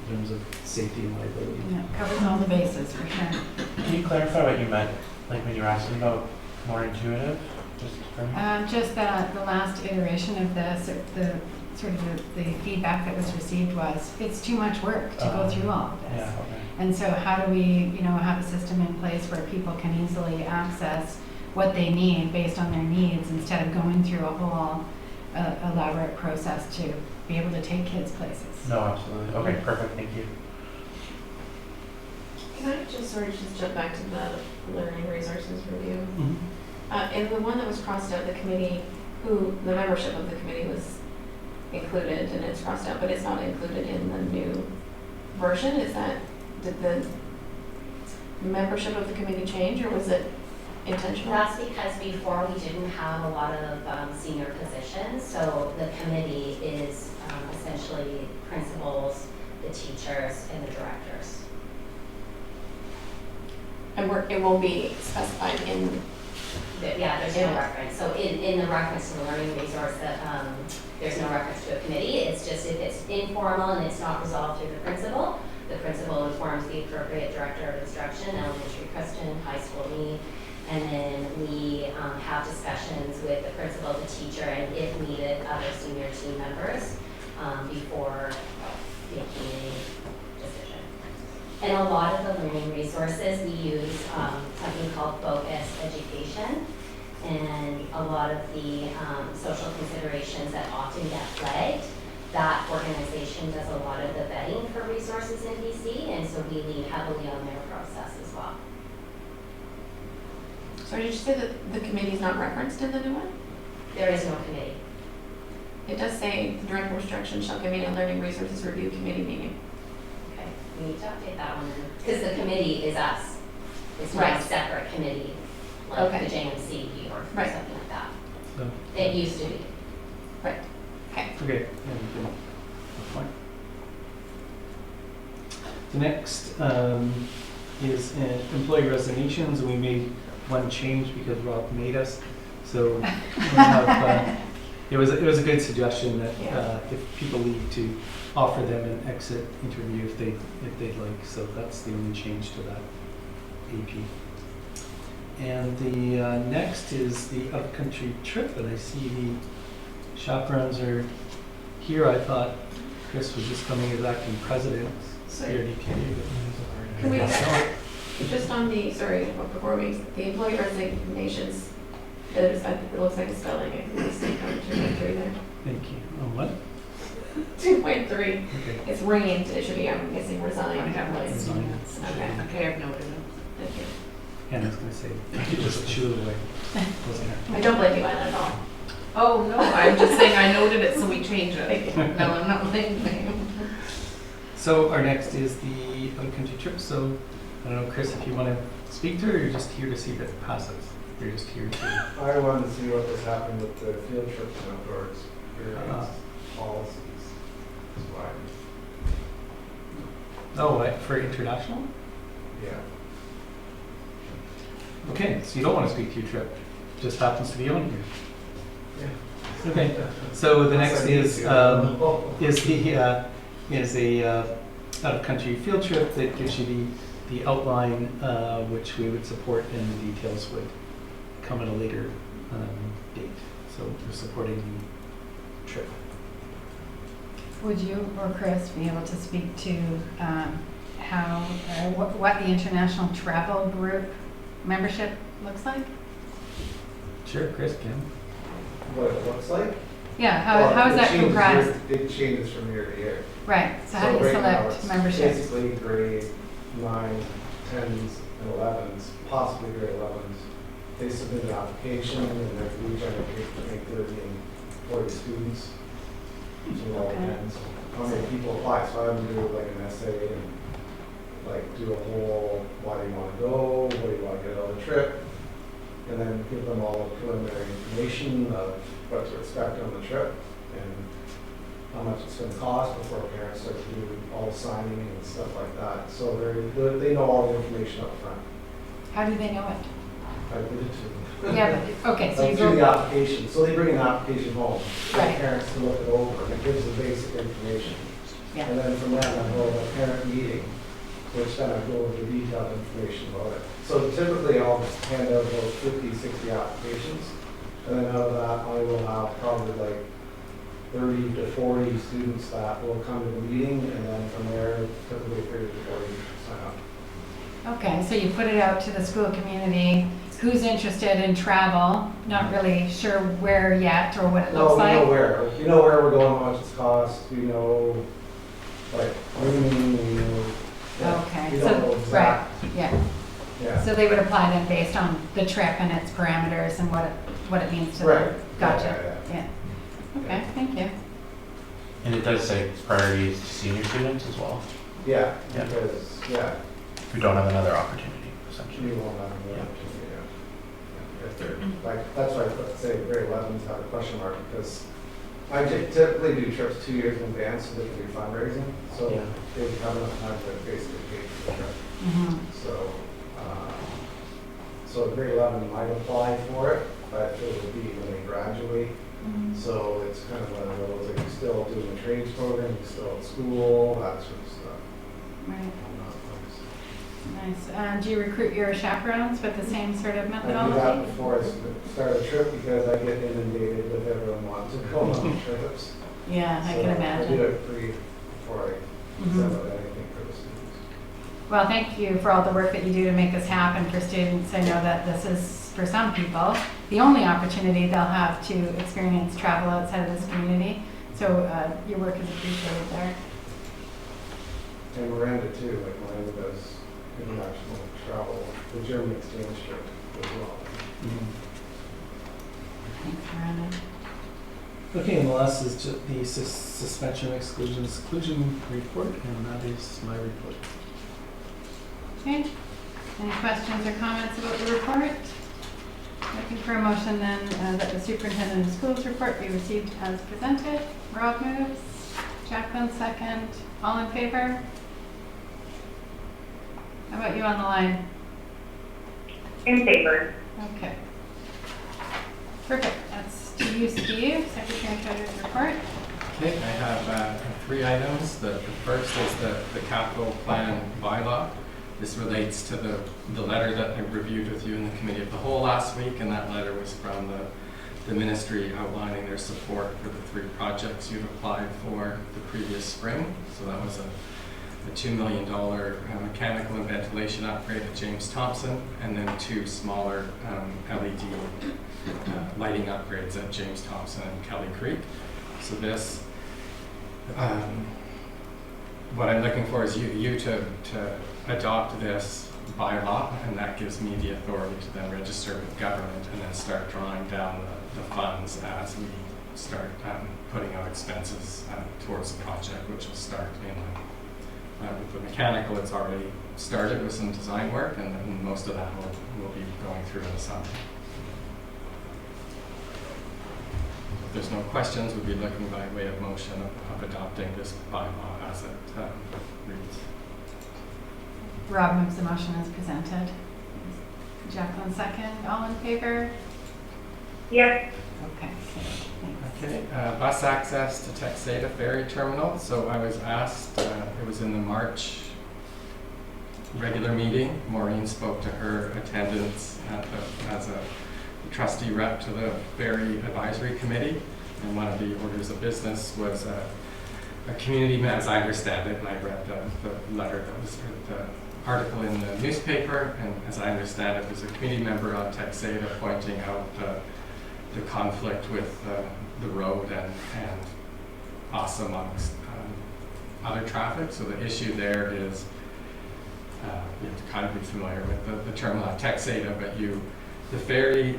[SPEAKER 3] in terms of safety and liability.
[SPEAKER 1] Yeah, it covers all the bases for sure.
[SPEAKER 7] Can you clarify what you meant, like when you were asking about more intuitive? Just for me?
[SPEAKER 1] Just that the last iteration of this, the sort of the feedback that was received was, it's too much work to go through all of this.
[SPEAKER 7] Yeah, okay.
[SPEAKER 1] And so how do we, have a system in place where people can easily access what they need based on their needs instead of going through a whole elaborate process to be able to take kids places?
[SPEAKER 7] No, absolutely. Okay, perfect. Thank you.
[SPEAKER 10] Can I just jump back to the learning resources review?
[SPEAKER 3] Mm-hmm.
[SPEAKER 10] In the one that was crossed out, the committee, the membership of the committee was included and it's crossed out, but it's not included in the new version. Did the membership of the committee change, or was it intentional?
[SPEAKER 9] That's because before we didn't have a lot of senior positions, so the committee is essentially principals, the teachers, and the directors.
[SPEAKER 10] And it won't be specified in.
[SPEAKER 9] Yeah, there's no reference. So in the reference to the learning resource, there's no reference to a committee. It's just if it's informal and it's not resolved through the principal informs the appropriate director of instruction, elementary Kristen, high school me, and then we have discussions with the principal, the teacher, and if needed, other senior team members before making a decision. And a lot of the learning resources, we use something called Focus Education, and a lot of the social considerations that often get flagged, that organization does a lot of the vetting for resources in BC, and so we lean heavily on their process as well.
[SPEAKER 10] So did you say that the committee is not referenced in the new one?
[SPEAKER 9] There is no committee.
[SPEAKER 10] It does say the director of instruction shall convene a learning resources review committee meeting.
[SPEAKER 9] Okay, we need to update that one because the committee is us. It's not a
[SPEAKER 10] Right.
[SPEAKER 9] separate committee like
[SPEAKER 10] Okay.
[SPEAKER 9] the JMC or
[SPEAKER 10] Right.
[SPEAKER 9] something like that.
[SPEAKER 3] So,
[SPEAKER 9] It used to be.
[SPEAKER 10] Right. Okay.
[SPEAKER 3] okay, good point. The next is employee resignations. We made one change because Rob made us. So we have, it was a good suggestion that if people leave, to offer them an exit interview if they'd like. So that's the only change to that AP. And the next is the upcountry trip, and I see the chaperones are here. I thought Chris was just coming as acting president.
[SPEAKER 10] So
[SPEAKER 3] Can
[SPEAKER 10] we just on the before the employee resignations, it looks like a spelling. I can see 2.3 there.
[SPEAKER 3] Thank you. On what?
[SPEAKER 10] 2.3.
[SPEAKER 3] Okay.
[SPEAKER 10] It's reigned. It should be, I'm guessing, resigned.
[SPEAKER 1] I have
[SPEAKER 10] Like,
[SPEAKER 3] Resigned.
[SPEAKER 10] Okay, I've noted it. Thank you.
[SPEAKER 3] Hannah's going to say, you just shoo it away. Wasn't her.
[SPEAKER 10] I don't blame you, Anna, at all.
[SPEAKER 11] Oh, no, I'm just saying I noted it, so we changed it.
[SPEAKER 10] Thank you.
[SPEAKER 11] No, I'm not blaming you.
[SPEAKER 3] So our next is the upcountry trip. So I don't know, Chris, if you want to speak to it, or you're just here to see if it passes. You're just here to.
[SPEAKER 12] I wanted to see what was happening with the field trips and outdoor experience policies. That's why.
[SPEAKER 3] Oh, what, for international?
[SPEAKER 12] Yeah.
[SPEAKER 3] Okay, so you don't want to speak to your trip. Just happens to be on here.
[SPEAKER 12] Yeah.
[SPEAKER 3] Okay. So the next is a out-of-country field trip that gives you the outline, which we would support, and the details would come at a later date. So we're supporting the trip.
[SPEAKER 1] Would you or Chris be able to speak to how, what the international travel group membership looks like?
[SPEAKER 3] Sure, Chris can.
[SPEAKER 12] What it looks like?
[SPEAKER 1] Yeah, how is that comprised?
[SPEAKER 12] It changes from year to year.
[SPEAKER 1] Right, so how do you
[SPEAKER 12] right now
[SPEAKER 1] select
[SPEAKER 12] it's
[SPEAKER 1] memberships?
[SPEAKER 12] Basically grade 9, 10s, and 11s, possibly grade 11s. They submit an application and then we generate between 30 and 40 students. So it all
[SPEAKER 1] Okay.
[SPEAKER 12] depends how many people apply. So I would do like an essay and like do a whole, why do you want to go, what do you want to get out of the trip, and then give them all the preliminary information of what to expect on the trip and how much it's going to cost before parents start to do all the signing and stuff like that. So they know all the information up front.
[SPEAKER 1] How do they know it?
[SPEAKER 12] I did it too.
[SPEAKER 1] Yeah, but, okay, so you
[SPEAKER 12] Like through the
[SPEAKER 1] go,
[SPEAKER 12] application. So they bring an application home for
[SPEAKER 1] Right.
[SPEAKER 12] parents to look it over, and it gives the basic information.
[SPEAKER 1] yeah,
[SPEAKER 12] And then from that, I hold a parent meeting, which then I go over the detailed information about it. So typically, I'll hand out about 50, 60 applications, and then out of that, I will have probably like 30 to 40 students that will come to the meeting, and then from there, typically 30 to 40 sign up.
[SPEAKER 1] okay, so you put it out to the school community, who's interested in travel, not really sure where yet or what it
[SPEAKER 12] No,
[SPEAKER 1] looks
[SPEAKER 12] we know
[SPEAKER 1] like?
[SPEAKER 12] where. We know where we're going, how much it's cost. We know, like, rooming, we know. yeah,
[SPEAKER 1] Okay,
[SPEAKER 12] We
[SPEAKER 1] so,
[SPEAKER 12] don't know
[SPEAKER 1] right,
[SPEAKER 12] exact,
[SPEAKER 1] yeah,
[SPEAKER 12] yeah.
[SPEAKER 1] so they would apply then based on the trip and its parameters and what it means to them?
[SPEAKER 12] Right.
[SPEAKER 1] Gotcha,
[SPEAKER 12] Yeah,
[SPEAKER 1] yeah. Okay, thank you.
[SPEAKER 7] And it does say priorities to senior students as well,
[SPEAKER 12] Yeah,
[SPEAKER 7] Yeah.
[SPEAKER 12] because, yeah,
[SPEAKER 7] who don't have another opportunity, essentially.
[SPEAKER 12] you won't have the
[SPEAKER 7] Yeah.
[SPEAKER 12] opportunity, yeah. If they're, like, that's why I put, say, grade 11s have a question mark, because I typically do trips 2 years in advance so they can do fundraising, so
[SPEAKER 7] Yeah.
[SPEAKER 12] they have enough time to basically pay for the trip.
[SPEAKER 1] Mhm.
[SPEAKER 12] So grade 11 might apply for it, but it will be when they graduate. So it's kind of one of those, like, you're still doing the trades program, you're still at school, that sort of stuff.
[SPEAKER 1] Right, nice. Do you recruit your chaperones with the same sort of
[SPEAKER 12] I do that
[SPEAKER 1] methodology?
[SPEAKER 12] before I start a trip because I get inundated with everyone wanting to go on trips.
[SPEAKER 1] Yeah, I
[SPEAKER 12] So
[SPEAKER 1] can
[SPEAKER 12] I do
[SPEAKER 1] imagine.
[SPEAKER 12] it free before I
[SPEAKER 1] Mhm.
[SPEAKER 12] send out anything for the students.
[SPEAKER 1] Well, thank you for all the work that you do to make this happen for students. I know that this is, for some people, the only opportunity they'll have to experience travel outside of this community. So your work is appreciated there.
[SPEAKER 12] And Miranda too, like Miranda does international travel, the German exchange trip as well.
[SPEAKER 1] Thanks, Miranda.
[SPEAKER 3] Okay, and the last is just the suspension exclusion report, and that is my report.
[SPEAKER 1] Okay, any questions or comments about the report? Looking for a motion then that the superintendent of schools report be received as presented. Rob moves, Jacqueline second, all in favor? How about you on the line?
[SPEAKER 6] In favor.
[SPEAKER 1] Okay. Perfect, that's to you, Steve, Secretary and Treasurer's report.
[SPEAKER 8] Okay, I have 3 items. The first is the capital plan bylaw. This relates to the letter that I reviewed with you in the committee of the whole last week, and that letter was from the ministry outlining their support for the 3 projects you've applied for the previous spring. So that was a $2 million mechanical and ventilation upgrade at James Thompson, and then 2 smaller LED lighting upgrades at James Thompson and Kelly Creek. So this, what I'm looking for is you to adopt this bylaw, and that gives me the authority to then register with government and then start drawing down the funds as we start putting out expenses towards the project, which will start in with the mechanical. It's already started with some design work, and then most of that will be going through in the summer. If there's no questions, we'll be looking by way of motion of adopting this bylaw as it reads.
[SPEAKER 1] Rob moves the motion as presented. Jacqueline second, all in favor?
[SPEAKER 6] Yes.
[SPEAKER 1] Okay, thanks.
[SPEAKER 8] Okay, bus access to Texada Ferry Terminal. So I was asked, it was in the March regular meeting. Maureen spoke to her attendance as a trustee rep to the Ferry Advisory Committee. And one of the orders of business was a community, as I understand it, and I read the letter that was, the article in the newspaper, and as I understand it, was a community member on Texada pointing out the conflict with the road and us amongst other traffic. So the issue there is, you have to kind of be familiar with the term Texada, but the ferry,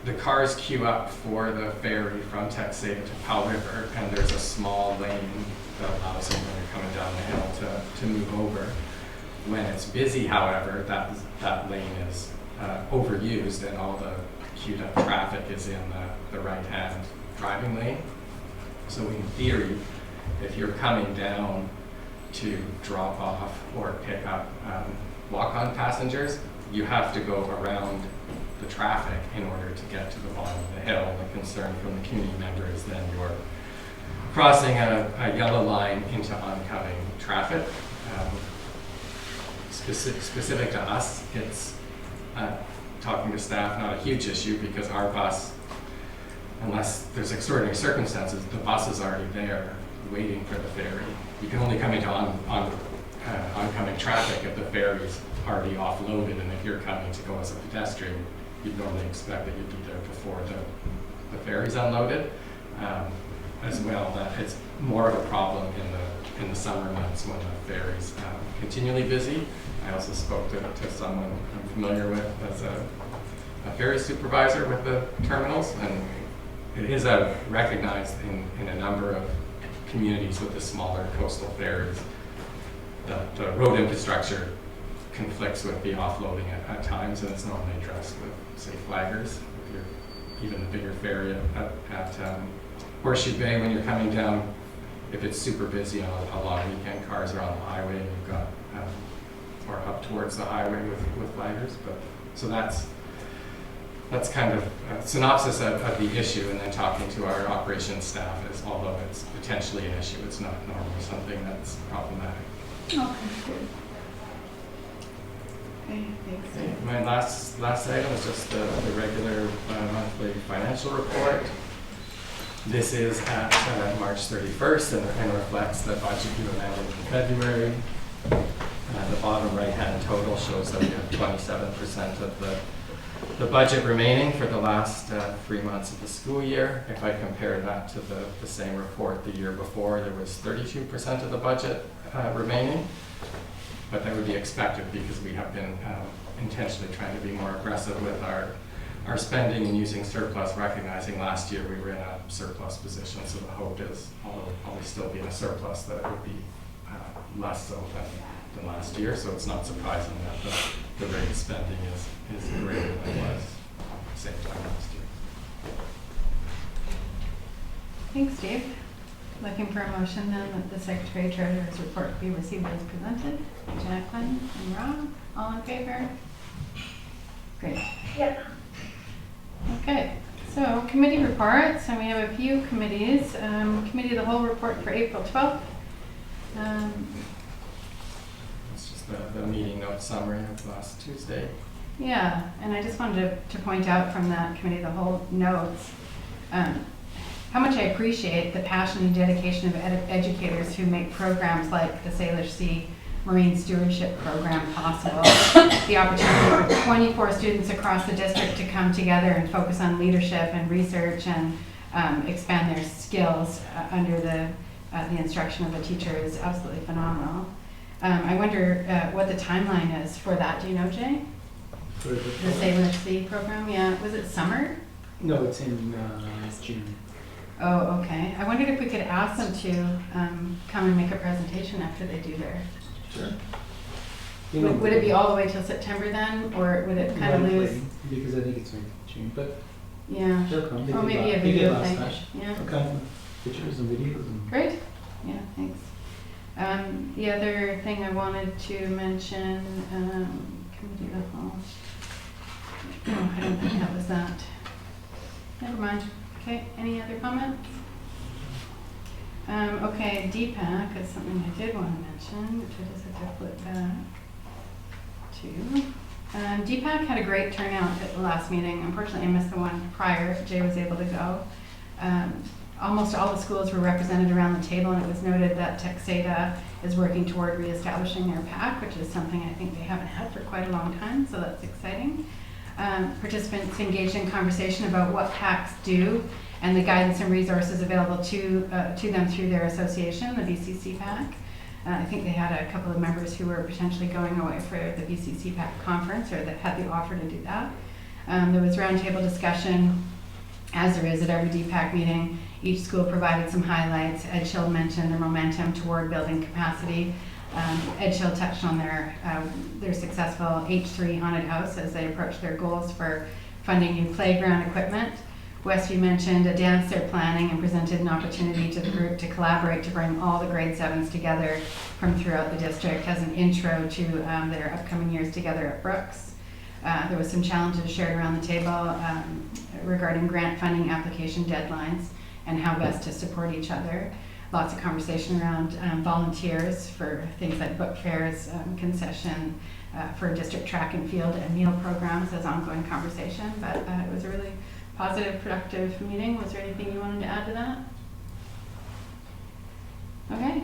[SPEAKER 8] the cars queue up for the ferry from Texada to Powell River, and there's a small lane that allows them when they're coming down the hill to move over. When it's busy, however, that lane is overused, and all the queued up traffic is in the right-hand driving lane. So in theory, if you're coming down to drop off or pick up walk-on passengers, you have to go around the traffic in order to get to the bottom of the hill. And the concern from the community member is then you're crossing a yellow line into oncoming traffic. Specific to us, it's talking to staff, not a huge issue, because our bus, unless there's extraordinary circumstances, the bus is already there waiting for the ferry. You can only come into oncoming traffic if the ferry's already offloaded, and if you're coming to go as a pedestrian, you'd normally expect that you'd be there before the ferry's unloaded. As well, that it's more of a problem in the summer months when the ferry's continually busy. I also spoke to someone I'm familiar with as a ferry supervisor with the terminals, and it is recognized in a number of communities with the smaller coastal ferries that the road infrastructure conflicts with the offloading at times, and it's normally addressed with, say, flaggers. Even the bigger ferry at Horseshoe Bay, when you're coming down, if it's super busy on a lot of weekend cars are on the highway, and you've got or up towards the highway with flaggers. But so that's kind of a synopsis of the issue, and then talking to our operations staff is, although it's potentially an issue, it's not normally something that's problematic.
[SPEAKER 1] Okay, good. Okay, thanks.
[SPEAKER 8] Okay, my last item is just the regular monthly financial report. This is at March 31st and reflects the budget you amended in February. The bottom right-hand total shows that we have 27% of the budget remaining for the last 3 months of the school year. If I compare that to the same report the year before, there was 32% of the budget remaining. But that would be expected because we have been intentionally trying to be more aggressive with our spending and using surplus, recognizing last year we were in a surplus position. So the hope is, although we'll probably still be in a surplus, that it would be less so than last year. So it's not surprising that the rate of spending is greater than it was at the same time last year.
[SPEAKER 1] Thanks, Dave. Looking for a motion then that the Secretary Treasurer's report be received as presented. Jacqueline and Rob, all in favor? Great.
[SPEAKER 6] Yep.
[SPEAKER 1] Okay, so committee reports, and we have a few committees. Committee of the Whole report for April 12th.
[SPEAKER 8] It's just the meeting note summary of last Tuesday.
[SPEAKER 1] Yeah, and I just wanted to point out from that Committee of the Whole notes how much I appreciate the passion and dedication of educators who make programs like the Salish Sea Marine Stewardship Program possible. The opportunity for 24 students across the district to come together and focus on leadership and research and expand their skills under the instruction of a teacher is absolutely phenomenal. I wonder what the timeline is for that. Do you know, Jay?
[SPEAKER 3] For
[SPEAKER 1] The Salish Sea program? Yeah. Was it summer?
[SPEAKER 3] No, it's in June.
[SPEAKER 1] Oh, okay. I wondered if we could ask them to come and make a presentation after they do their.
[SPEAKER 3] Sure.
[SPEAKER 1] Would it be all the way till September then, or would it kind of lose?
[SPEAKER 3] Because I think it's in June, but
[SPEAKER 1] Yeah.
[SPEAKER 3] they'll come. They
[SPEAKER 1] Or
[SPEAKER 3] did
[SPEAKER 1] maybe a
[SPEAKER 3] they did
[SPEAKER 1] video
[SPEAKER 3] last
[SPEAKER 1] thing.
[SPEAKER 3] time.
[SPEAKER 1] Yeah.
[SPEAKER 3] They'll come with pictures and videos. And
[SPEAKER 1] Great. Yeah, thanks. The other thing I wanted to mention, Committee of the Whole. No, I don't think that was that. Never mind. Okay, any other comments? Okay, DPAC is something I did want to mention, which I just have to flip back. to, DPAC had a great turnout at the last meeting. Unfortunately, I missed the one prior. Jay was able to go. Almost all the schools were represented around the table, and it was noted that Texada is working toward reestablishing their PAC, which is something I think they haven't had for quite a long time, so that's exciting. Participants engaged in conversation about what PACs do and the guidance and resources available to them through their association, the BCC PAC. I think they had a couple of members who were potentially going away for the BCC PAC conference, or that had the offer to do that. There was roundtable discussion, as there is at every DPAC meeting. Each school provided some highlights. Edgehill mentioned their momentum toward building capacity. Edgehill touched on their successful H3 haunted house as they approach their goals for funding new playground equipment. Westview mentioned a dance they're planning and presented an opportunity to the group to collaborate to bring all the grade 7s together from throughout the district as an intro to their upcoming years together at Brooks. There was some challenges shared around the table regarding grant funding application deadlines and how best to support each other. Lots of conversation around volunteers for things like book fairs, concession, for district track and field and meal programs as ongoing conversation. But it was a really positive, productive meeting. Was there anything you wanted to add to that? Okay.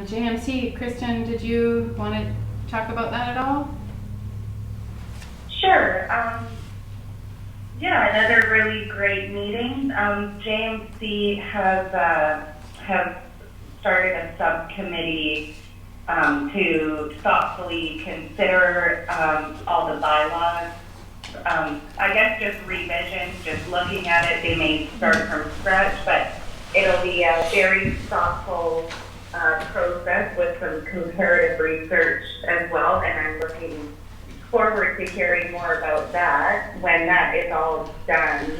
[SPEAKER 1] JMC, Kristen, did you want to talk about that at all?
[SPEAKER 6] Sure. Yeah, another really great meeting. JMC have started a subcommittee to thoughtfully consider all the bylaws. I guess just revision, just looking at it. They may start from scratch, but it'll be a very thoughtful process with some comparative research as well, and I'm looking forward to hearing more about that. When that is all done,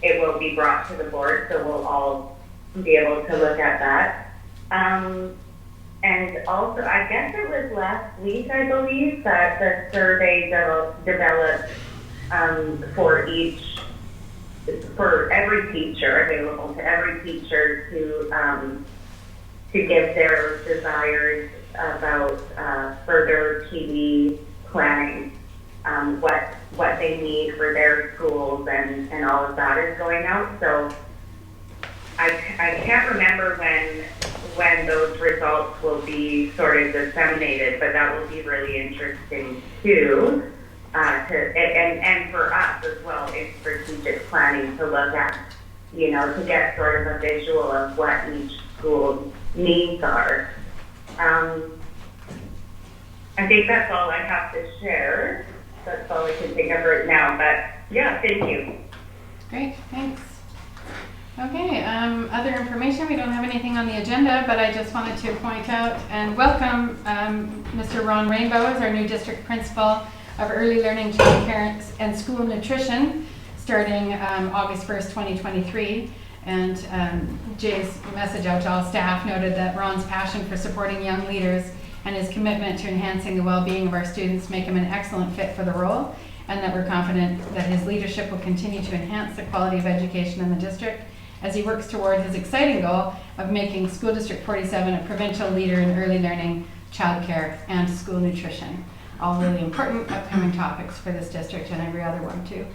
[SPEAKER 6] it will be brought to the board, so we'll all be able to look at that. And also, I guess it was last week, I believe, that the survey developed for every teacher, available to every teacher to give their desires about further TV planning, what they need for their schools, and all of that is going out. So I can't remember when those results will be sort of disseminated, but that will be really interesting too. And for us as well in strategic planning to look at, to get sort of a visual of what each school's needs are. I think that's all I have to share. That's all I can think of right now, but yeah, thank you.
[SPEAKER 1] Great, thanks. Okay, other information, we don't have anything on the agenda, but I just wanted to point out and welcome Mr. Ron Rainbow as our new district principal of early learning, child care, and school nutrition starting August 1st, 2023. And Jay's message out to all staff noted that Ron's passion for supporting young leaders and his commitment to enhancing the well-being of our students make him an excellent fit for the role, and that we're confident that his leadership will continue to enhance the quality of education in the district as he works toward his exciting goal of making School District 47 a provincial leader in early learning, childcare, and school nutrition. All really important upcoming topics for this district and every other one too.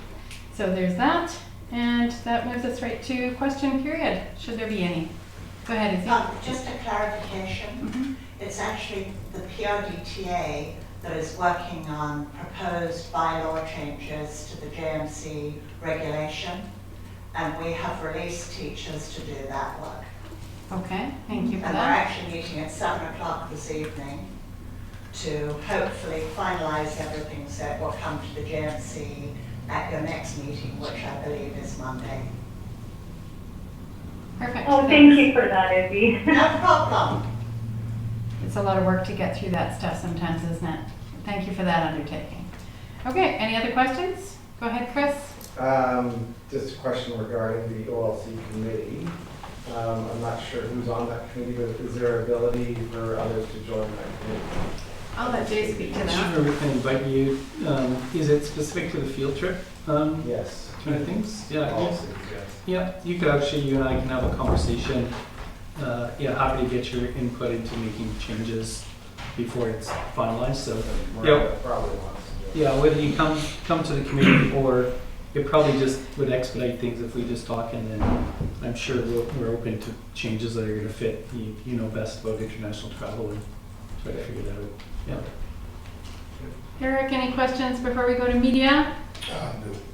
[SPEAKER 1] So there's that, and that moves us right to question period, should there be any. Go ahead, Izzy.
[SPEAKER 13] Just a clarification. It's actually the PRDTA that is working on proposed bylaw changes to the JMC regulation, and we have released teachers to do that work.
[SPEAKER 1] Okay, thank you for
[SPEAKER 13] and
[SPEAKER 1] that.
[SPEAKER 13] We're actually meeting at 7 o'clock this evening to hopefully finalize everything so it will come to the JMC at your next meeting, which I believe is Monday.
[SPEAKER 1] Perfect.
[SPEAKER 6] Oh, thank you for that, Izzy.
[SPEAKER 13] No problem.
[SPEAKER 1] It's a lot of work to get through that stuff sometimes, isn't it? Thank you for that undertaking. Okay, any other questions? Go ahead, Chris.
[SPEAKER 12] Just a question regarding the OLC committee. I'm not sure who's on that committee, but is there ability for others to join that committee?
[SPEAKER 1] I'll let Jay speak to that.
[SPEAKER 3] Sure, we can invite you. Is it specific to the field trip?
[SPEAKER 12] Yes.
[SPEAKER 3] Kind of things? Yeah.
[SPEAKER 12] Policies, yes.
[SPEAKER 3] Yeah, you could actually, you and I can have a conversation. Yeah, happy to get your input into making changes before it's finalized, so.
[SPEAKER 12] Miranda probably wants to do it.
[SPEAKER 3] Yeah, whether you come to the committee or it probably just would expedite things if we just talk, and then I'm sure we're open to changes that are gonna fit. You know best about international travel and try to figure that out. Yeah.
[SPEAKER 1] Eric, any questions before we go to media?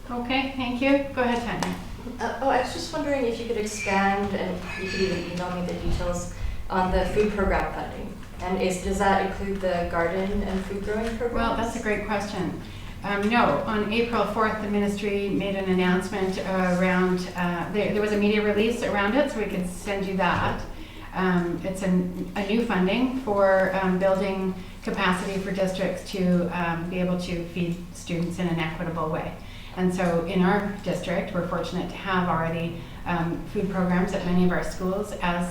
[SPEAKER 1] Okay, thank you. Go ahead, Tanya.
[SPEAKER 14] I was just wondering if you could expand, and you could even email me the details, on the food program funding. And does that include the garden and food growing programs?
[SPEAKER 1] Well, that's a great question. No, on April 4th, the ministry made an announcement around, there was a media release around it, so we could send you that. It's a new funding for building capacity for districts to be able to feed students in an equitable way. And so in our district, we're fortunate to have already food programs at many of our schools, as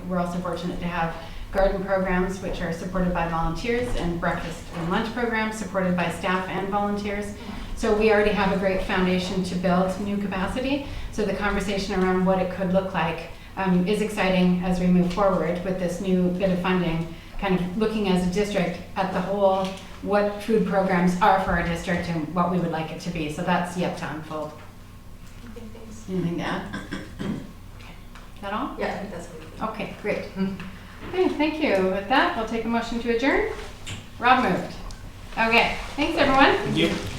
[SPEAKER 1] we're also fortunate to have garden programs which are supported by volunteers, and breakfast and lunch programs supported by staff and volunteers. So we already have a great foundation to build new capacity. So the conversation around what it could look like is exciting as we move forward with this new bit of funding, kind of looking as a district at the whole, what food programs are for our district and what we would like it to be. So that's yet to unfold.
[SPEAKER 14] Okay, thanks.
[SPEAKER 1] Anything to add? Is that all?
[SPEAKER 14] Yeah, I think that's good.
[SPEAKER 1] Okay, great. Okay, thank you. With that, we'll take a motion to adjourn. Rob moved. Okay, thanks everyone.
[SPEAKER 3] Thank you.